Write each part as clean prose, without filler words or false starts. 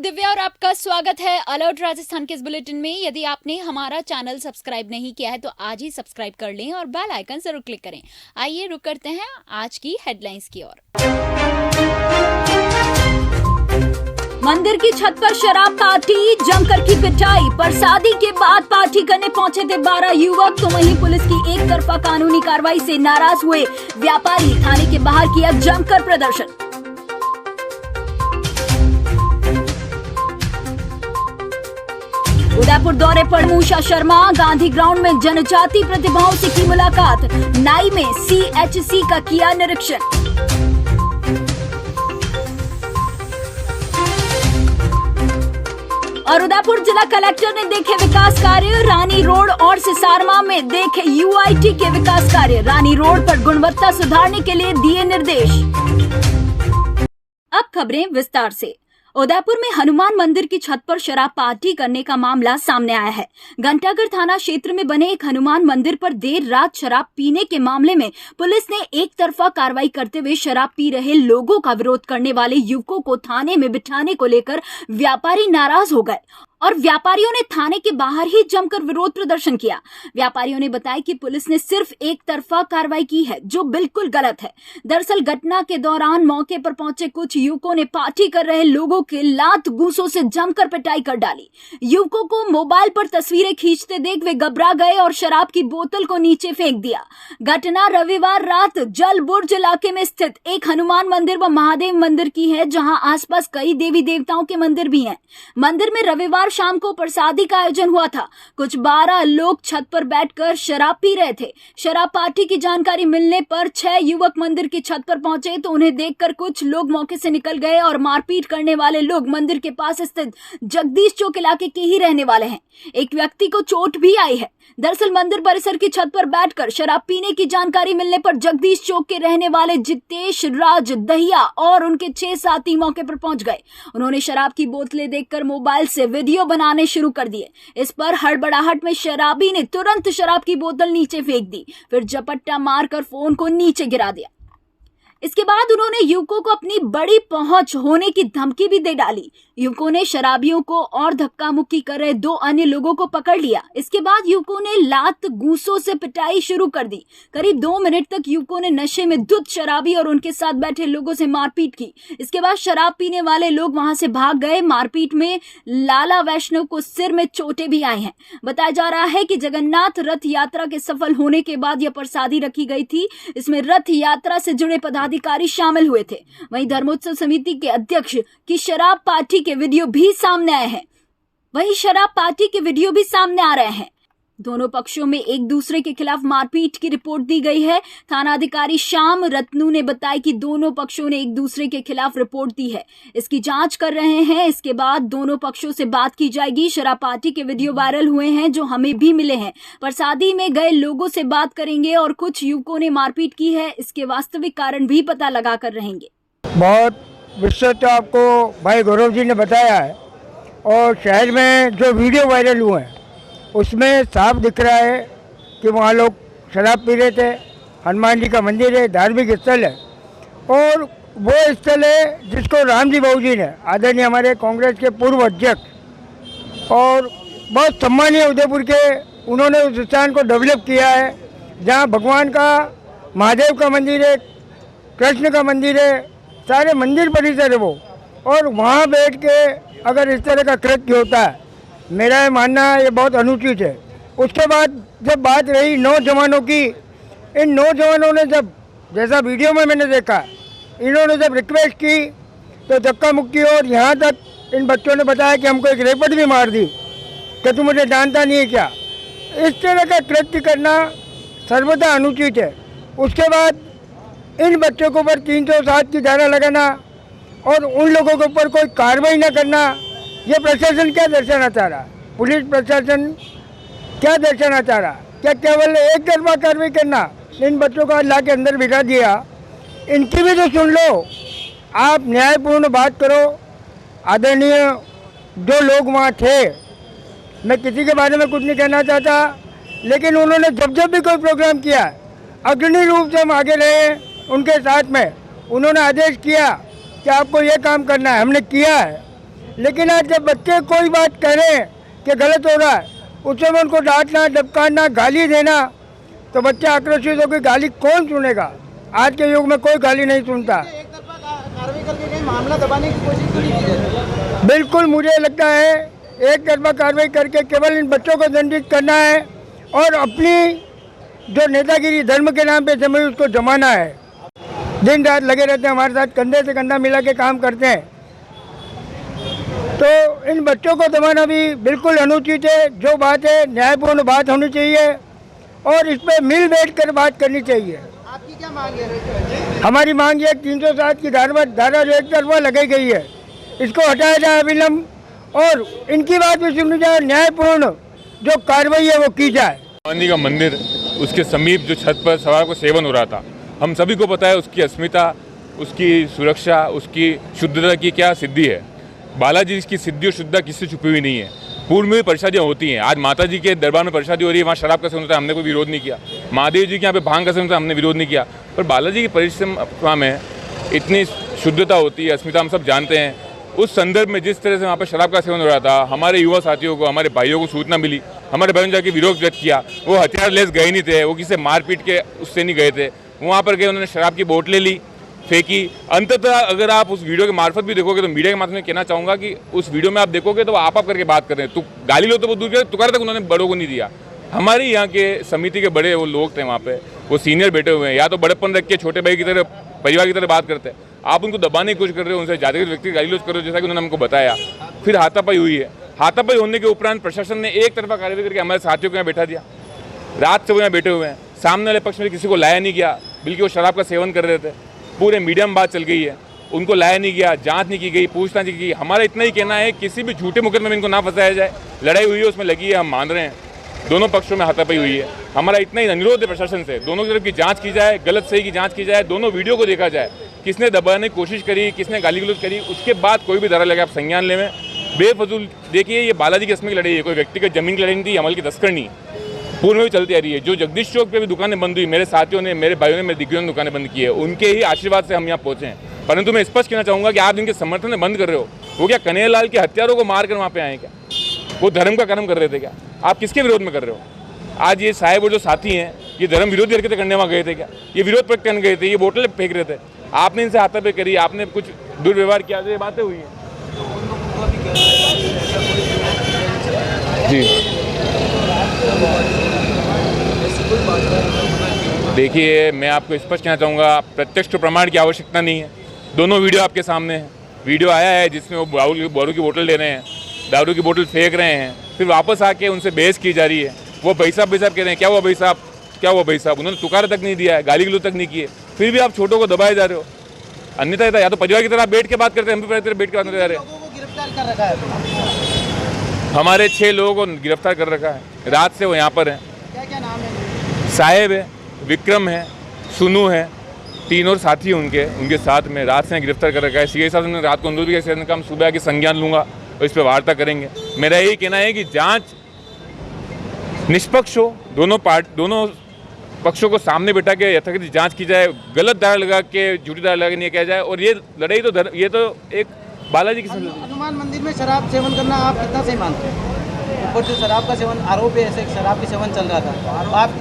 दिव्या और आपका स्वागत है अलर्ट राजस्थान के इस बुलेटिन में। यदि आपने हमारा चैनल सब्सक्राइब नहीं किया है तो आज ही सब्सक्राइब कर लें और बेल आइकन जरूर क्लिक करें। आइए रुक करते हैं आज की हेडलाइंस की ओर। मंदिर की छत पर शराब पार्टी, जमकर की पिटाई। प्रसादी के बाद पार्टी करने पहुंचे थे 12 युवक, तो वहीं पुलिस की एक तरफा कानूनी कार्रवाई से नाराज हुए व्यापारी थाने के बाहर किया जमकर प्रदर्शन। उदयपुर दौरे पर मूषा शर्मा, गांधी ग्राउंड में जनजाति प्रतिभाओं से की मुलाकात। नाई में CHC का किया निरीक्षण। और उदयपुर जिला कलेक्टर ने देखे विकास कार्य। रानी रोड और सिसारमा में देखे UIT के विकास कार्य। रानी रोड पर गुणवत्ता सुधारने के लिए दिए निर्देश। अब खबरें विस्तार से। उदयपुर में हनुमान मंदिर की छत पर शराब पार्टी करने का मामला सामने आया है। घंटाघर थाना क्षेत्र में बने एक हनुमान मंदिर पर देर रात शराब पीने के मामले में पुलिस ने एक तरफा कार्रवाई करते हुए शराब पी रहे लोगों का विरोध करने वाले युवकों को थाने में बिठाने को लेकर व्यापारी नाराज हो गए और व्यापारियों ने थाने के बाहर ही जमकर विरोध प्रदर्शन किया। व्यापारियों ने बताया कि पुलिस ने सिर्फ एक तरफा कार्रवाई की है, जो बिल्कुल गलत है। दरअसल घटना के दौरान मौके पर पहुंचे कुछ युवकों ने पार्टी कर रहे लोगों के लात घूंसों से जमकर पिटाई कर डाली। युवकों को मोबाइल पर तस्वीरें खींचते देख वे घबरा गए और शराब की बोतल को नीचे फेंक दिया। घटना रविवार रात जलबुर्ज इलाके में स्थित एक हनुमान मंदिर व महादेव मंदिर की है, जहां आसपास कई देवी देवताओं के मंदिर भी हैं। मंदिर में रविवार शाम को प्रसादी का आयोजन हुआ था। कुछ 12 लोग छत पर बैठकर शराब पी रहे थे। शराब पार्टी की जानकारी मिलने पर 6 युवक मंदिर की छत पर पहुंचे तो उन्हें देखकर कुछ लोग मौके से निकल गए और मारपीट करने वाले लोग मंदिर के पास स्थित जगदीश चौक इलाके के ही रहने वाले हैं। एक व्यक्ति को चोट भी आई है। दरअसल मंदिर परिसर की छत पर बैठकर शराब पीने की जानकारी मिलने पर जगदीश चौक के रहने वाले जितेश राज दहिया और उनके 6 साथी मौके पर पहुंच गए। उन्होंने शराब की बोतलें देखकर मोबाइल से वीडियो बनाने शुरू कर दिए। इस पर हड़बड़ाहट में शराबी ने तुरंत शराब की बोतल नीचे फेंक दी, फिर झपट्टा मारकर फोन को नीचे गिरा दिया। इसके बाद उन्होंने युवकों को अपनी बड़ी पहुंच होने की धमकी भी दे डाली। युवकों ने शराबियों को और धक्का मुक्की कर रहे 2 अन्य लोगों को पकड़ लिया। इसके बाद युवकों ने लात घूंसों से पिटाई शुरू कर दी। करीब 2 मिनट तक युवकों ने नशे में धुत शराबी और उनके साथ बैठे लोगों से मारपीट की। इसके बाद शराब पीने वाले लोग वहां से भाग गए। मारपीट में लाला वैष्णव को सिर में चोटें भी आई हैं। बताया जा रहा है कि जगन्नाथ रथ यात्रा के सफल होने के बाद यह प्रसादी रखी गई थी। इसमें रथ यात्रा से जुड़े पदाधिकारी शामिल हुए थे। वहीं धर्मोत्सव समिति के अध्यक्ष की शराब पार्टी के वीडियो भी सामने आए हैं। आ रहे हैं। दोनों पक्षों में एक दूसरे के खिलाफ मारपीट की रिपोर्ट दी गई है। थाना अधिकारी श्याम रत्नू ने बताया कि दोनों पक्षों ने एक दूसरे के खिलाफ रिपोर्ट दी है, इसकी जांच कर रहे हैं। इसके बाद दोनों पक्षों से बात की जाएगी। शराब पार्टी के वीडियो वायरल हुए हैं जो हमें भी मिले हैं। प्रसादी में गए लोगों से बात करेंगे और कुछ युवकों ने मारपीट की है, इसके वास्तविक कारण भी पता लगा कर रहेंगे। बहुत विस्तृत तो आपको भाई गौरव जी ने बताया है, और शहर में जो वीडियो वायरल हुए हैं उसमें साफ दिख रहा है कि वहाँ लोग शराब पी रहे थे। हनुमान जी का मंदिर है, धार्मिक स्थल है, और वो स्थल है जिसको राम जी बाबू जी ने, आदरणीय हमारे कांग्रेस के पूर्व अध्यक्ष और बहुत सम्मानीय उदयपुर के, उन्होंने उस स्थान को डेवलप किया है, जहाँ भगवान का, महादेव का मंदिर है, कृष्ण का मंदिर है, सारे मंदिर परिसर है वो। और वहाँ बैठ के अगर इस तरह का कृत्य होता है, मेरा मानना ये बहुत अनुचित है। उसके बाद जब बात रही नौजवानों की, इन नौजवानों ने जब, जैसा वीडियो में मैंने देखा, इन्होंने जब रिक्वेस्ट की तो धक्का मुक्की, और यहाँ तक इन बच्चों ने बताया कि हमको एक रेपट भी मार दी कि तू मुझे जानता नहीं है क्या। इस तरह का कृत्य करना सर्वथा अनुचित है। उसके बाद इन बच्चों के ऊपर 307 की धारा लगाना और उन लोगों के ऊपर कोई कार्रवाई न करना, ये प्रशासन क्या दर्शाना चाह रहा है? पुलिस प्रशासन क्या दर्शाना चाह रहा है? क्या केवल एक तरफा कार्रवाई करना? इन बच्चों को ला के अंदर बिठा दिया, इनकी भी तो सुन लो। आप न्यायपूर्ण बात करो। आदरणीय जो लोग वहाँ थे, मैं किसी के बारे में कुछ नहीं कहना चाहता, लेकिन उन्होंने जब जब भी कोई प्रोग्राम किया, अग्रणी रूप से हम आगे रहे उनके साथ में। उन्होंने आदेश किया कि आपको ये काम करना है, हमने किया है। लेकिन आज जब बच्चे कोई बात करें कि गलत हो रहा है, उससे में उनको डांटना, डबकाना, गाली देना, तो बच्चे आक्रोशित होकर गाली कौन सुनेगा। आज के युग में कोई गाली नहीं सुनता। एक तरफा कार्रवाई करके कहीं मामला दबाने की कोशिश तो नहीं की जाए। बिल्कुल मुझे लगता है एक तरफा कार्रवाई करके केवल इन बच्चों को दंडित करना है और अपनी जो नेतागिरी धर्म के नाम पे जमी उसको जमाना है। दिन रात लगे रहते हैं हमारे साथ, कंधे से कंधा मिला के काम करते हैं। तो इन बच्चों को दबाना भी बिल्कुल अनुचित है। जो बात है न्यायपूर्ण बात होनी चाहिए और इस पर मिल बैठ कर बात करनी चाहिए। आपकी क्या मांग है? हमारी मांग ये 307 की धारा जो एक तरफा लगाई गई है, इसको हटाया जाए अविलंब और इनकी बात भी सुनी जाए, न्यायपूर्ण जो कार्रवाई है वो की जाए। हनुमान जी का मंदिर, उसके समीप जो छत पर सवार को सेवन हो रहा था, हम सभी को पता है उसकी अस्मिता, उसकी सुरक्षा, उसकी शुद्धता की क्या सिद्धि है। बालाजी की सिद्धि और शुद्धता किससे छुपी हुई नहीं है। पूर्व में भी प्रसादियाँ होती हैं। आज माता जी के दरबार में प्रसादी हो रही है, वहाँ शराब का सेवन होता है, हमने कोई विरोध नहीं किया। महादेव जी के यहाँ पे भांग का सेवन होता है, हमने विरोध नहीं किया। पर बालाजी की परिक्रमा में इतनी शुद्धता होती है, अस्मिता हम सब जानते हैं। उस संदर्भ में जिस तरह से वहाँ पर शराब का सेवन हो रहा था, हमारे युवा साथियों को, हमारे भाइयों को सूचना मिली, हमारे भाइयों ने जाके विरोध व्यक्त किया। वो हथियार लेस गए नहीं थे, वो किसी मारपीट के उससे नहीं गए थे। वहाँ पर गए, उन्होंने शराब की बोतलें ली, फेंकी। अंततः अगर आप उस वीडियो के मार्फत भी देखोगे तो मीडिया के माध्यम से कहना चाहूँगा कि उस वीडियो में आप देखोगे तो वो आप करके बात कर रहे हैं। तो गाली लो तो वो दूर के तुकार तक उन्होंने बड़ों को नहीं दिया। हमारे यहाँ के समिति के बड़े वो लोग थे वहाँ पे, वो सीनियर बैठे हुए हैं, या तो बड़प्पन रख के छोटे भाई की तरह, परिवार की तरह बात करते हैं। आप उनको दबाने की कोशिश कर रहे हो, उनसे जातिगत व्यक्ति गाली लोच कर रहे हो, जैसा कि उन्होंने हमको बताया। फिर हाथापाई हुई है। हाथापाई होने के उपरांत प्रशासन ने एक तरफा कार्रवाई करके हमारे साथियों को यहाँ बैठा दिया। रात से वो यहाँ बैठे हुए हैं। सामने वाले पक्ष में किसी को लाया नहीं गया, बल्कि वो शराब का सेवन कर रहे थे। पूरे मीडिया में बात चल गई है, उनको लाया नहीं गया, जांच नहीं की गई, पूछताछ नहीं की गई। हमारा इतना ही कहना है किसी भी झूठे मुकदमे में इनको ना फंसाया जाए। लड़ाई हुई है, उसमें लगी है, हम मान रहे हैं। दोनों पक्षों में हाथापाई हुई है। हमारा इतना ही अनुरोध है प्रशासन से, दोनों की तरफ की जांच की जाए, गलत सही की जांच की जाए, दोनों वीडियो को देखा जाए, किसने दबाने की कोशिश करी, किसने गाली गलौज करी, उसके बाद कोई भी धारा लगे आप संज्ञान लें। बेफजूल देखिए, ये बालाजी की अस्मी की लड़ाई है, कोई व्यक्तिगत जमीन की लड़ाई नहीं थी, अमल की तस्कर नहीं। पूर्व में भी चलती आ रही है। जो जगदीश चौक पे भी दुकानें बंद हुई, मेरे साथियों ने, मेरे भाइयों ने, मेरे दिग्गजों ने दुकानें बंद की है, उनके ही आशीर्वाद से हम यहाँ पहुँचे हैं। परंतु मैं स्पष्ट कहना चाहूँगा कि आप इनके समर्थन में बंद कर रहे हो। वो क्या कन्हैयालाल के हत्यारों को मार कर वहाँ पे आए क्या? वो धर्म का कर्म कर रहे थे क्या? आप किसके विरोध में कर रहे हो? आज ये साहेब और जो साथी हैं, ये धर्म विरोधी हरकतें करने वहाँ गए थे क्या? ये विरोध प्रकट करने गए थे, ये बोतलें फेंक रहे थे। आपने इनसे हाथापाई करी, आपने कुछ दुर्व्यवहार किया, ये बातें हुई हैं। जी देखिए, मैं आपको स्पष्ट कहना चाहूँगा, प्रत्यक्ष प्रमाण की आवश्यकता नहीं है। दोनों वीडियो आपके सामने है। वीडियो आया है जिसमें वो दारू की बोतल ले रहे हैं, दारू की बोतल फेंक रहे हैं, फिर वापस आके उनसे बहस की जा रही है। वो भाई साहब कह रहे हैं, क्या हुआ भाई साहब, क्या हुआ भाई साहब? उन्होंने तुकार तक नहीं दिया है, गाली गलौज तक नहीं किए, फिर भी आप छोटों को दबाए जा रहे हो। अन्यथा या तो परिवार की तरह बैठ के बात करते हैं, हम भी परिवार की तरह बैठ के बात करते जा रहे हैं। गिरफ्तार कर रखा है, हमारे 6 लोगों को गिरफ्तार कर रखा है। रात से वो यहाँ पर हैं। क्या क्या नाम है? साहेब है, विक्रम है, सुनू है, 3 और साथी उनके साथ में रात से गिरफ्तार कर रखा है। सीआई साहब ने रात को अनुरोध किया कि हम सुबह आके संज्ञान लूँगा और इस पर वार्ता करेंगे। मेरा यही कहना है कि जांच निष्पक्ष हो, दोनों पक्षों को सामने बिठा के यथाचित जांच की जाए, गलत धारा लगा के, झूठी धारा लगा के नहीं किया जाए। और ये लड़ाई तो ये तो एक बालाजी की हनुमान मंदिर में शराब सेवन करना आप कितना सही मानते हैं? ऊपर जो शराब का सेवन आरोप है, ऐसे शराब की सेवन चल रहा था, आप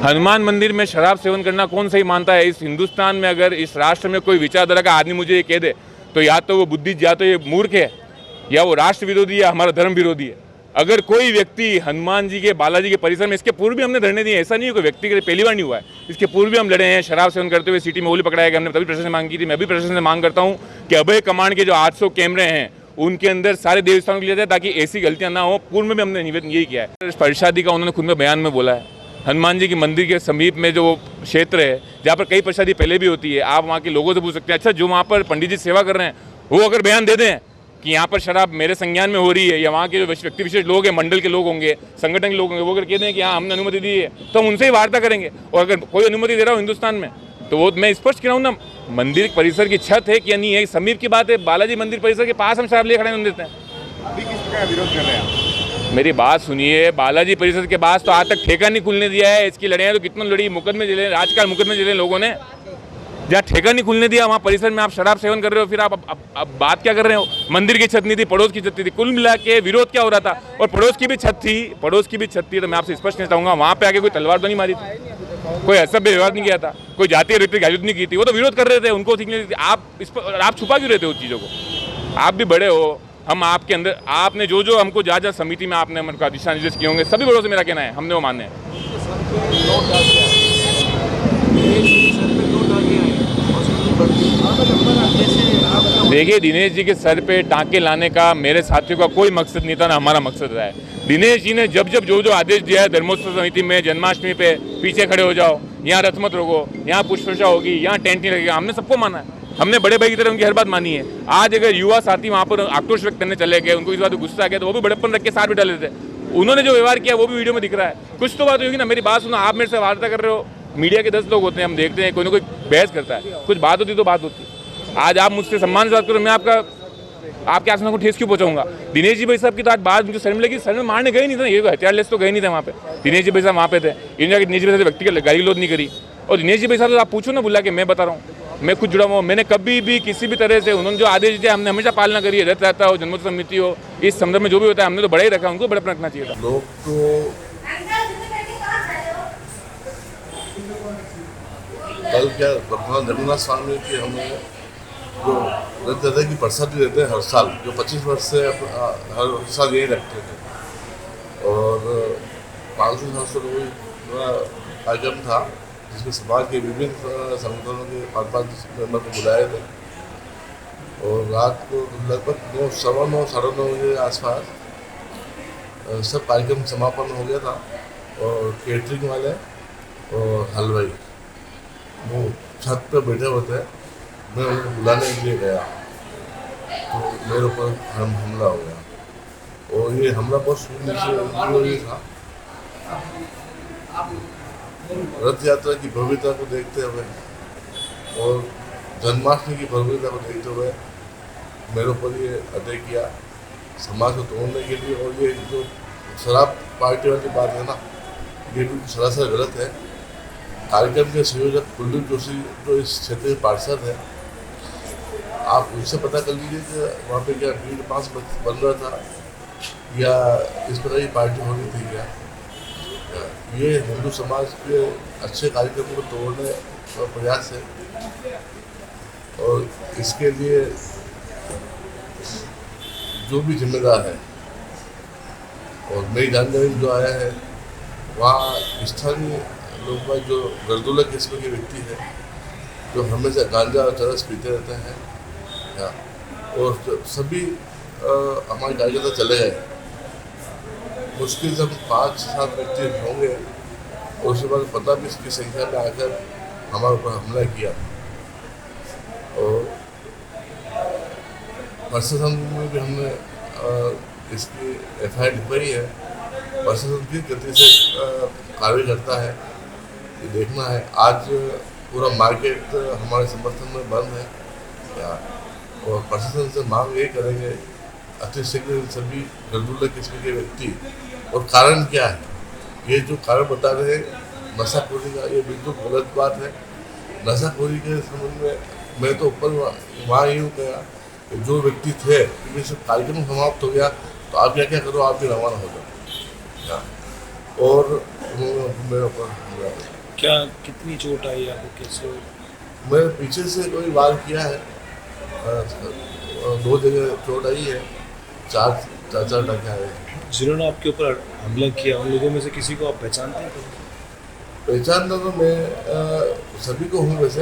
हनुमान मंदिर में शराब सेवन करना कौन सही मानता है? इस हिंदुस्तान में अगर इस राष्ट्र में कोई विचारधारा का आदमी मुझे ये कह दे तो या तो वो बुद्धिस्ट, या तो ये मूर्ख है, या वो राष्ट्र विरोधी है, हमारा धर्म विरोधी है। अगर कोई व्यक्ति हनुमान जी के, बालाजी के परिसर में, इसके पूर्व भी हमने धरने दिए, ऐसा नहीं है कोई व्यक्ति के पहली बार नहीं हुआ है, इसके पूर्व भी हम लड़े हैं। शराब सेवन करते हुए सिटी में गोली पकड़ाया गया, हमने तभी प्रशासन से मांग की थी। मैं भी प्रशासन से मांग करता हूँ कि अभय कमांड के जो 800 कैमरे हैं उनके अंदर सारे देवस्थानों को लिया जाए ताकि ऐसी गलतियां ना हो। पूर्व में भी हमने निवेदन यही किया है। प्रसादी का उन्होंने खुद में बयान में बोला है, हनुमान जी के मंदिर के समीप में जो क्षेत्र है जहाँ पर कई प्रसादी पहले भी होती है, आप वहाँ के लोगों से पूछ सकते हैं। अच्छा, जो वहाँ पर पंडित जी सेवा कर रहे हैं वो अगर बयान दे दें कि यहाँ पर शराब मेरे संज्ञान में हो रही है, या वहाँ के जो व्यक्ति विशेष लोग हैं, मंडल के लोग होंगे, संगठन के लोग होंगे, वो अगर कह दें कि हाँ हमने अनुमति दी है, तो हम उनसे ही वार्ता करेंगे। और अगर कोई अनुमति दे रहा हो हिंदुस्तान में, तो वो मैं स्पष्ट कह रहा हूँ ना, मंदिर परिसर की छत है कि नहीं है, समीप की बात है। बालाजी मंदिर परिसर के पास हम शराब ले खड़े देते हैं। अभी किस प्रकार विरोध कर रहे हैं आप? मेरी बात सुनिए, बालाजी परिसर के पास तो आज तक ठेका नहीं खुलने दिया है। इसकी लड़ाई तो कितना लड़ी, मुकदमे जिले, राजकाल मुकदमे जिले लोगों ने। जहाँ ठेका नहीं खुलने दिया वहाँ परिसर में आप शराब सेवन कर रहे हो, फिर आप अब बात क्या कर रहे हो? मंदिर की छत नहीं थी, पड़ोस की छत थी। कुल मिला के विरोध क्या हो रहा था? और पड़ोस की भी छत थी, तो मैं आपसे स्पष्ट नहीं चाहूँगा, वहाँ पे आके कोई तलवार तो नहीं मारी थी, कोई असभ्य व्यवहार नहीं किया था, कोई जातीय रीति गालिद नहीं की थी। वो तो विरोध कर रहे थे, उनको ठीक नहीं थी। आप छुपा क्यों रहते हो उस चीज़ों को? आप भी बड़े हो, हम आपके अंदर, आपने जो हमको जहाँ समिति में आपने हमको दिशा निर्देश किए होंगे, सभी बड़ों से मेरा कहना है हमने वो माने हैं। देखिए, दिनेश जी के सर पे टांके लाने का मेरे साथियों का कोई मकसद नहीं था, ना हमारा मकसद रहा है। दिनेश जी ने जब जो आदेश दिया है धर्मोत्सव समिति में, जन्माष्टमी पे पीछे खड़े हो जाओ, यहाँ रथ मत रोको, यहाँ पुष्पवर्षा होगी, यहाँ टेंट नहीं लगेगा, हमने सबको माना है। हमने बड़े भाई की तरह उनकी हर बात मानी है। आज अगर युवा साथी वहाँ पर आक्रोश व्यक्त करने चले गए, उनको इस बात पर गुस्सा आ गया, तो वो भी बड़प्पन रख के साथ बिठा लेते। उन्होंने जो व्यवहार किया वो भी वीडियो में दिख रहा है। कुछ तो बात होगी ना, मेरी बात सुनो, आप मेरे से वार्ता कर रहे हो, मीडिया के 10 लोग होते हैं, हम देखते हैं, कोई ना कोई बहस करता है, कुछ बात होती तो बात होती। आज आप मुझसे सम्मान से बात करो, मैं आपके आसमान को ठेस क्यों पहुंचाऊंगा? दिनेश जी भाई साहब की तो आज बात मुझे सर में लगी, सर में मारने गए नहीं थे, ये हथियार लेस तो गए नहीं थे वहाँ पे। दिनेश जी भाई साहब वहाँ पे थे, इन्होंने दिनेश जी भाई व्यक्ति की गाली गलौज नहीं करी। और दिनेश जी भाई साहब आप पूछो ना, बुला के, मैं बता रहा हूँ, मैं खुद जुड़ा हुआ, मैंने कभी भी किसी भी तरह से उन्होंने जो आदेश दिया हमने हमेशा पालना करी है। रथ रहता हो, जन्मोत्सव समिति हो, इस संदर्भ में जो भी होता है हमने तो बड़ा ही रखा, उनको बड़ा रखना चाहिए था। लोग तो कल क्या भगवान जगन्नाथ स्वामी की हमें जो रथ यात्रा की प्रसाद भी देते हैं हर साल, जो 25 वर्ष से हर साल यही रखते थे। और 500 साल से कोई कार्यक्रम था जिसमें समाज के विभिन्न संगठनों के 5-5 मेंबर को बुलाए थे। और रात को लगभग 9, 9:30 के आसपास सब कार्यक्रम समापन हो गया था। और केटरिंग वाले और हलवाई वो छत पर बैठे होते हैं, मैं उनको बुलाने के लिए गया तो मेरे ऊपर हमला हो गया। और ये हमला बहुत सुनिश्चित था। रथ यात्रा की भव्यता को देखते हुए और जन्माष्टमी की भव्यता को देखते हुए मेरे ऊपर ये अटैक किया समाज को तोड़ने के लिए। और ये जो शराब पार्टी वाली बात है ना, ये भी सरासर गलत है। कार्यक्रम के संयोजक कुलदीप जोशी जो इस क्षेत्र के पार्षद है, आप उनसे पता कर लीजिए कि वहाँ पे क्या भीड़ पास बन रहा था या इस प्रकार की पार्टी होनी थी क्या। ये हिंदू समाज के अच्छे कार्यक्रम को तोड़ने का प्रयास है। और इसके लिए जो भी जिम्मेदार है, और मेरी जानकारी जो आया है वहाँ स्थानीय लोग जो गर्दुल्ला किस्म के व्यक्ति है, जो हमेशा गांजा और चरस पीते रहते हैं, और सभी हमारे कार्यकर्ता चले गए। मुश्किल से 5-7 व्यक्ति होंगे, और उसके बाद 15-20 की संख्या में आकर हमारे ऊपर हमला किया। और प्रशासन में भी हमने इसकी FIR लिखवाई है। प्रशासन किस गति से कार्रवाई करता है ये देखना है। आज पूरा मार्केट हमारे समर्थन में बंद है या, और प्रशासन से मांग ये करेंगे अति शीघ्र सभी गर्दुल्ला किस्म के व्यक्ति, और कारण क्या है, ये जो कारण बता रहे हैं नशाखोरी का, ये बिल्कुल गलत बात है। नशाखोरी के संबंध में मैं तो ऊपर वहाँ यूँ गया, जो व्यक्ति थे क्योंकि सब कार्यक्रम समाप्त हो गया तो आप क्या करो, आप भी रवाना हो जाओ। और मेरे ऊपर क्या कितनी चोट आई आपको, कैसे? मैं पीछे से कोई वार किया है, 2 जगह चोट आई है, 4 टाँके आए हैं। जिन्होंने आपके ऊपर हमला किया उन लोगों में से किसी को आप पहचानते हैं? पहचानना तो मैं सभी को हूँ वैसे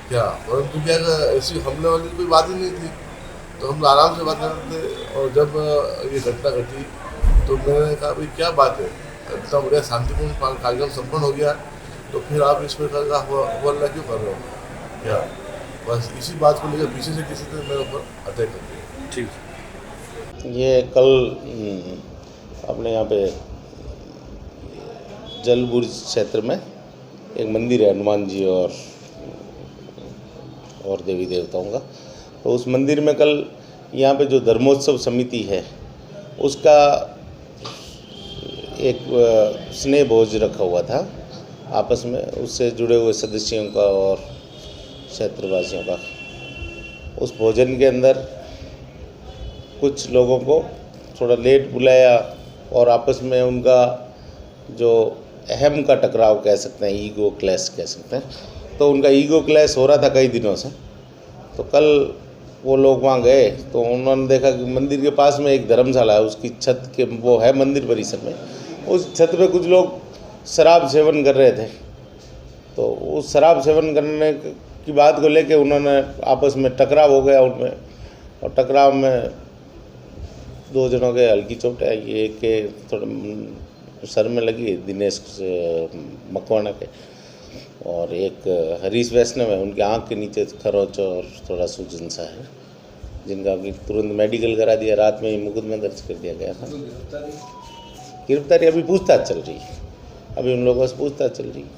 क्या, परंतु क्या ऐसी हमले वाली कोई बात ही नहीं थी, तो हम आराम से बात करते थे। और जब ये घटना घटी तो मैंने कहा भाई क्या बात है, इतना बढ़िया शांतिपूर्ण कार्यक्रम संपन्न हो गया, तो फिर आप इस प्रकार का हवाला क्यों कर रहे हो क्या। बस इसी बात को लेकर पीछे से किसी ने मेरे ऊपर अटैक कर दिया। ठीक। ये कल अपने यहाँ पे जलबुर्ज क्षेत्र में एक मंदिर है हनुमान जी और देवी देवताओं का, तो उस मंदिर में कल यहाँ पे जो धर्मोत्सव समिति है उसका एक स्नेह भोज रखा हुआ था आपस में, उससे जुड़े हुए सदस्यों का और क्षेत्रवासियों का। उस भोजन के अंदर कुछ लोगों को थोड़ा लेट बुलाया और आपस में उनका जो अहम का टकराव कह सकते हैं, ईगो क्लैश कह सकते हैं, तो उनका ईगो क्लैश हो रहा था कई दिनों से। तो कल वो लोग वहाँ गए तो उन्होंने देखा कि मंदिर के पास में एक धर्मशाला है, उसकी छत के वो है मंदिर परिसर में, उस छत पे कुछ लोग शराब सेवन कर रहे थे। तो उस शराब सेवन करने की बात को लेके उन्होंने आपस में टकराव हो गया उनमें, और टकराव में 2 जनों के हल्की चोटें आई। एक के थोड़ा सर में लगी, दिनेश मकवाना के, और एक हरीश वैष्णव है, उनके आँख के नीचे खरोच और थोड़ा सूजन सा है, जिनका अभी तुरंत मेडिकल करा दिया। रात में ही मुकदमा दर्ज कर दिया गया था। गिरफ्तारी अभी पूछताछ चल रही है, अभी उन लोगों से पूछताछ चल रही है,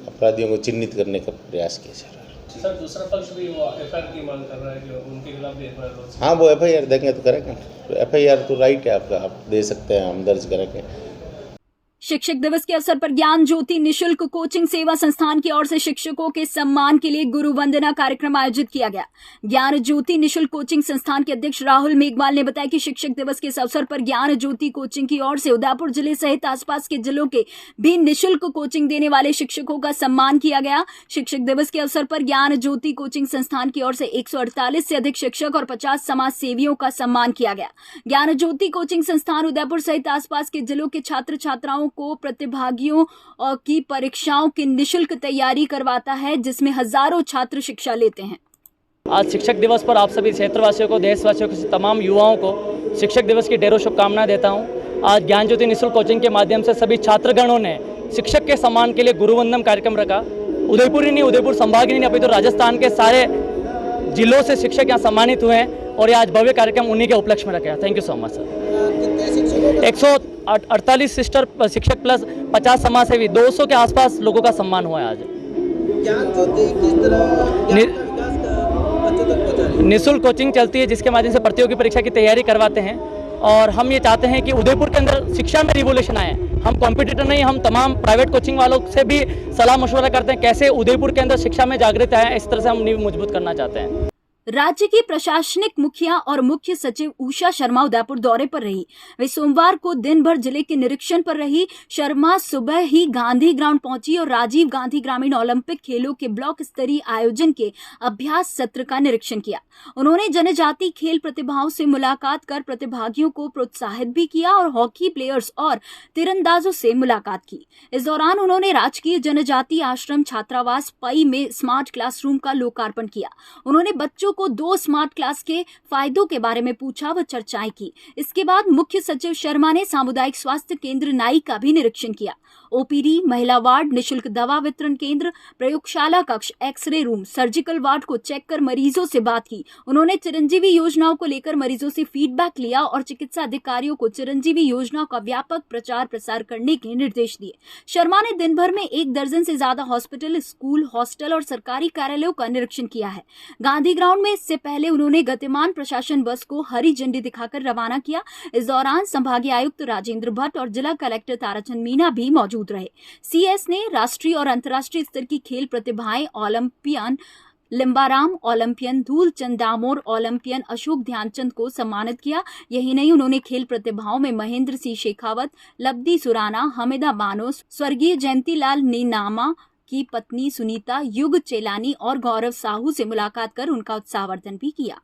अपराधियों को चिन्हित करने का प्रयास किया जा रहा है। सर, दूसरा पक्ष भी वो एफआईआर की मांग कर रहा है कि उनके खिलाफ भी एफआईआर हो। हाँ, वो एफआईआर देंगे तो करेंगे। तो एफआईआर तो राइट है आपका, आप दे सकते हैं, हम दर्ज करेंगे। शिक्षक दिवस के अवसर पर ज्ञान ज्योति निशुल्क कोचिंग सेवा संस्थान की ओर से शिक्षकों के सम्मान के लिए गुरु वंदना कार्यक्रम आयोजित किया गया। ज्ञान ज्योति निशुल्क कोचिंग संस्थान के अध्यक्ष राहुल मेघवाल ने बताया कि शिक्षक दिवस के इस अवसर पर ज्ञान ज्योति कोचिंग की ओर से उदयपुर जिले सहित आसपास के जिलों के भी निशुल्क कोचिंग देने वाले शिक्षकों का सम्मान किया गया। शिक्षक दिवस के अवसर पर ज्ञान ज्योति कोचिंग संस्थान की ओर से 148 से अधिक शिक्षक और 50 समाज सेवियों का सम्मान किया गया। ज्ञान ज्योति कोचिंग संस्थान उदयपुर सहित आसपास के जिलों के छात्र छात्राओं को प्रतिभागियों की परीक्षाओं की निशुल्क तैयारी करवाता है, जिसमें हजारों छात्र शिक्षा लेते हैं। आज शिक्षक दिवस पर आप सभी क्षेत्रवासियों को, देशवासियों को, तमाम युवाओं को शिक्षक दिवस की ढेरों शुभकामनाएं देता हूं। आज ज्ञान ज्योति निशुल्क कोचिंग के माध्यम से सभी छात्रगणों ने शिक्षक के सम्मान के लिए गुरुवंदन कार्यक्रम रखा। उदयपुर ही नहीं, उदयपुर संभाग ही नहीं, अभी तो राजस्थान के सारे जिलों से शिक्षक यहाँ सम्मानित हुए हैं और ये आज भव्य कार्यक्रम उन्हीं के उपलक्ष्य में रखा। Thank you so much sir. 148 शिक्षक प्लस 50 समाज सेवी, 200 के आसपास लोगों का सम्मान हुआ है आज। निःशुल्क कोचिंग चलती है जिसके माध्यम से प्रतियोगी परीक्षा की तैयारी करवाते हैं, और हम ये चाहते हैं कि उदयपुर के अंदर शिक्षा में रिवोल्यूशन आए। हम कॉम्पिटिटर नहीं, हम तमाम प्राइवेट कोचिंग वालों से भी सलाह मशवरा करते हैं कैसे उदयपुर के अंदर शिक्षा में जागृत आए। इस तरह से हम नींव मजबूत करना चाहते हैं। राज्य की प्रशासनिक मुखिया और मुख्य सचिव उषा शर्मा उदयपुर दौरे पर रही। वे सोमवार को दिन भर जिले के निरीक्षण पर रही। शर्मा सुबह ही गांधी ग्राउंड पहुंची और राजीव गांधी ग्रामीण ओलंपिक खेलों के ब्लॉक स्तरीय आयोजन के अभ्यास सत्र का निरीक्षण किया। उन्होंने जनजाति खेल प्रतिभाओं से मुलाकात कर प्रतिभागियों को प्रोत्साहित भी किया और हॉकी प्लेयर्स और तीरंदाजों से मुलाकात की। इस दौरान उन्होंने राजकीय जनजाति आश्रम छात्रावास पई में स्मार्ट क्लासरूम का लोकार्पण किया। उन्होंने बच्चों को 2 स्मार्ट क्लास के फायदों के बारे में पूछा व चर्चाएं की। इसके बाद मुख्य सचिव शर्मा ने सामुदायिक स्वास्थ्य केंद्र नाई का भी निरीक्षण किया। ओपीडी, महिला वार्ड, निशुल्क दवा वितरण केंद्र, प्रयोगशाला कक्ष, एक्सरे रूम, सर्जिकल वार्ड को चेक कर मरीजों से बात की। उन्होंने चिरंजीवी योजनाओं को लेकर मरीजों से फीडबैक लिया और चिकित्सा अधिकारियों को चिरंजीवी योजनाओं का व्यापक प्रचार प्रसार करने के निर्देश दिए। शर्मा ने दिन भर में 1 दर्जन से ज्यादा हॉस्पिटल, स्कूल, हॉस्टल और सरकारी कार्यालयों का निरीक्षण किया है। गांधी ग्राउंड में इससे पहले उन्होंने गतिमान प्रशासन बस को हरी झंडी दिखाकर रवाना किया। इस दौरान संभागीय आयुक्त राजेंद्र भट्ट और जिला कलेक्टर ताराचंद मीना भी मौजूद रहे। सीएस ने राष्ट्रीय और अंतर्राष्ट्रीय स्तर की खेल प्रतिभाएं Olympian Limbaram, Olympian Dhulchand Damor, Olympian Ashok Dhyanchand को सम्मानित किया। यही नहीं, उन्होंने खेल प्रतिभाओं में महेंद्र सिंह शेखावत, लब्धी सुराना, हमिदा बानो, स्वर्गीय जयंतीलाल नीनामा की पत्नी सुनीता, युग चेलानी और गौरव साहू से मुलाकात कर उनका उत्साहवर्धन भी किया।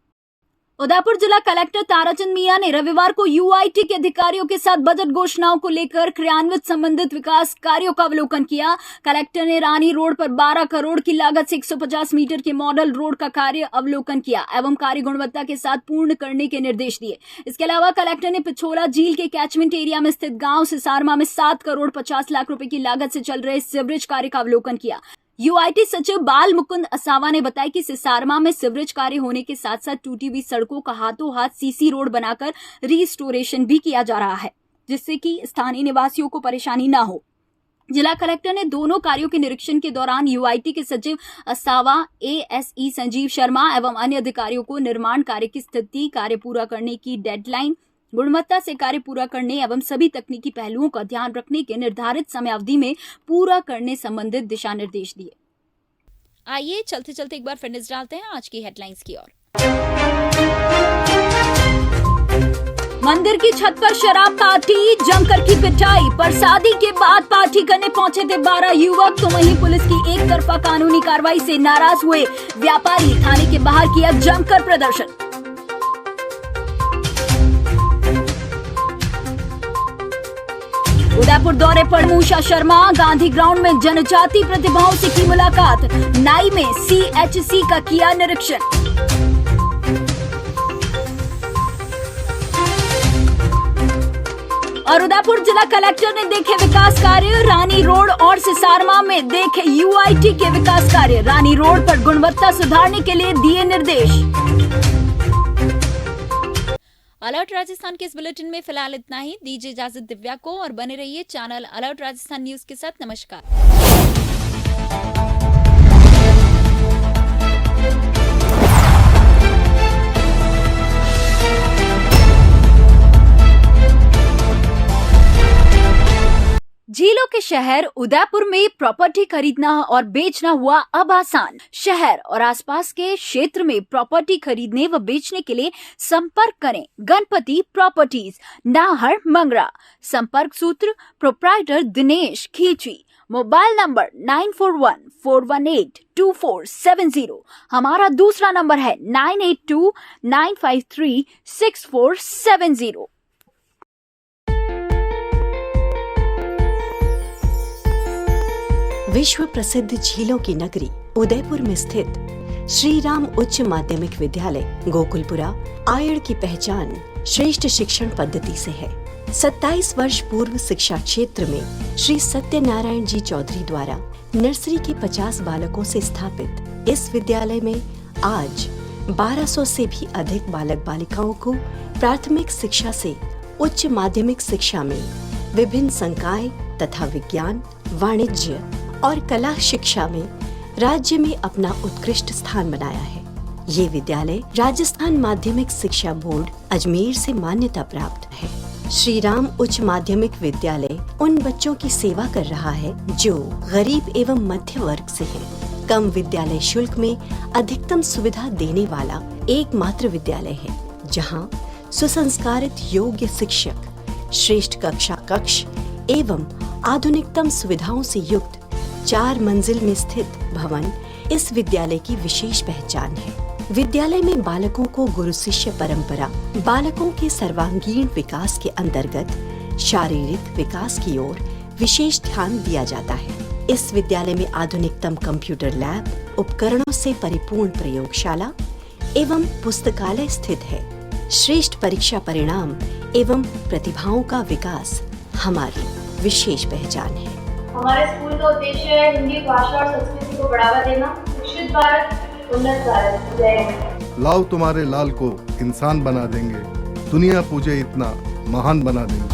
उदयपुर जिला कलेक्टर ताराचंद मीना ने रविवार को यूआईटी के अधिकारियों के साथ बजट घोषणाओं को लेकर क्रियान्वित संबंधित विकास कार्यों का अवलोकन किया। कलेक्टर ने रानी रोड पर 12 करोड़ की लागत से 150 मीटर के मॉडल रोड का कार्य अवलोकन किया एवं कार्य गुणवत्ता के साथ पूर्ण करने के निर्देश दिए। इसके अलावा कलेक्टर ने पिछोला झील के कैचमेंट एरिया में स्थित गांव सिसारमा में 7 करोड़ 50 लाख रुपए की लागत से चल रहे सीवरेज कार्य का अवलोकन किया। यूआईटी सचिव बाल मुकुंद असावा ने बताया कि सिसारमा में सीवरेज कार्य होने के साथ साथ टूटी हुई सड़कों का हाथों हाथ सीसी रोड बनाकर रिस्टोरेशन भी किया जा रहा है, जिससे कि स्थानीय निवासियों को परेशानी न हो। जिला कलेक्टर ने दोनों कार्यों के निरीक्षण के दौरान यूआईटी के सचिव असावा, एएसई संजीव शर्मा एवं अन्य अधिकारियों को निर्माण कार्य की स्थिति, कार्य पूरा करने की डेडलाइन, गुणवत्ता से कार्य पूरा करने एवं सभी तकनीकी पहलुओं का ध्यान रखने के निर्धारित समय अवधि में पूरा करने संबंधित दिशा निर्देश दिए। आइए चलते चलते एक बार फिर नजर डालते हैं आज की हेडलाइंस की ओर। मंदिर की छत पर शराब पार्टी, जमकर की पिटाई। प्रसादी के बाद पार्टी करने पहुंचे थे 12 युवक, तो वहीं पुलिस की एक तरफा कानूनी कार्रवाई से नाराज हुए व्यापारी थाने के बाहर किया जमकर प्रदर्शन। उदयपुर दौरे पर मूषा शर्मा, गांधी ग्राउंड में जनजाति प्रतिभाओं से की मुलाकात। नाई में CHC का किया निरीक्षण। और उदयपुर जिला कलेक्टर ने देखे विकास कार्य। रानी रोड और सिसारमा में देखे UIT के विकास कार्य। रानी रोड पर गुणवत्ता सुधारने के लिए दिए निर्देश। अलर्ट राजस्थान के इस बुलेटिन में फिलहाल इतना ही। दीजिए इजाजत दिव्या को और बने रहिए चैनल अलर्ट राजस्थान न्यूज के साथ। नमस्कार। झीलों के शहर उदयपुर में प्रॉपर्टी खरीदना और बेचना हुआ अब आसान। शहर और आसपास के क्षेत्र में प्रॉपर्टी खरीदने व बेचने के लिए संपर्क करें गणपति प्रॉपर्टीज, नाहर, मंगरा। संपर्क सूत्र प्रोप्राइटर दिनेश खींची। Mobile number 9414182470। हमारा दूसरा नंबर है 9829536470। विश्व प्रसिद्ध झीलों की नगरी उदयपुर में स्थित श्री राम उच्च माध्यमिक विद्यालय गोकुलपुरा आयड़ की पहचान श्रेष्ठ शिक्षण पद्धति से है। 27 वर्ष पूर्व शिक्षा क्षेत्र में श्री सत्यनारायण जी चौधरी द्वारा नर्सरी के 50 बालकों से स्थापित इस विद्यालय में आज 1200 से भी अधिक बालक बालिकाओं को प्राथमिक शिक्षा से उच्च माध्यमिक शिक्षा में विभिन्न संकाय तथा विज्ञान, वाणिज्य और कला शिक्षा में राज्य में अपना उत्कृष्ट स्थान बनाया है। ये विद्यालय राजस्थान माध्यमिक शिक्षा बोर्ड अजमेर से मान्यता प्राप्त है। श्री राम उच्च माध्यमिक विद्यालय उन बच्चों की सेवा कर रहा है जो गरीब एवं मध्य वर्ग से हैं। कम विद्यालय शुल्क में अधिकतम सुविधा देने वाला एकमात्र विद्यालय है, जहां सुसंस्कारित योग्य शिक्षक, श्रेष्ठ कक्ष एवं आधुनिकतम सुविधाओं से युक्त 4 मंजिल में स्थित भवन इस विद्यालय की विशेष पहचान है। विद्यालय में बालकों को गुरु शिष्य परंपरा, बालकों के सर्वांगीण विकास के अंतर्गत शारीरिक विकास की ओर विशेष ध्यान दिया जाता है। इस विद्यालय में आधुनिकतम कंप्यूटर लैब, उपकरणों से परिपूर्ण प्रयोगशाला एवं पुस्तकालय स्थित है। श्रेष्ठ परीक्षा परिणाम एवं प्रतिभाओं का विकास हमारी विशेष पहचान है। हमारे स्कूल का उद्देश्य है हिंदी भाषा और संस्कृति को बढ़ावा देना। शिक्षित भारत, उन्नत भारत। जय हिंद। लाओ तुम्हारे लाल को इंसान बना देंगे, दुनिया पूजे इतना महान बना देंगे।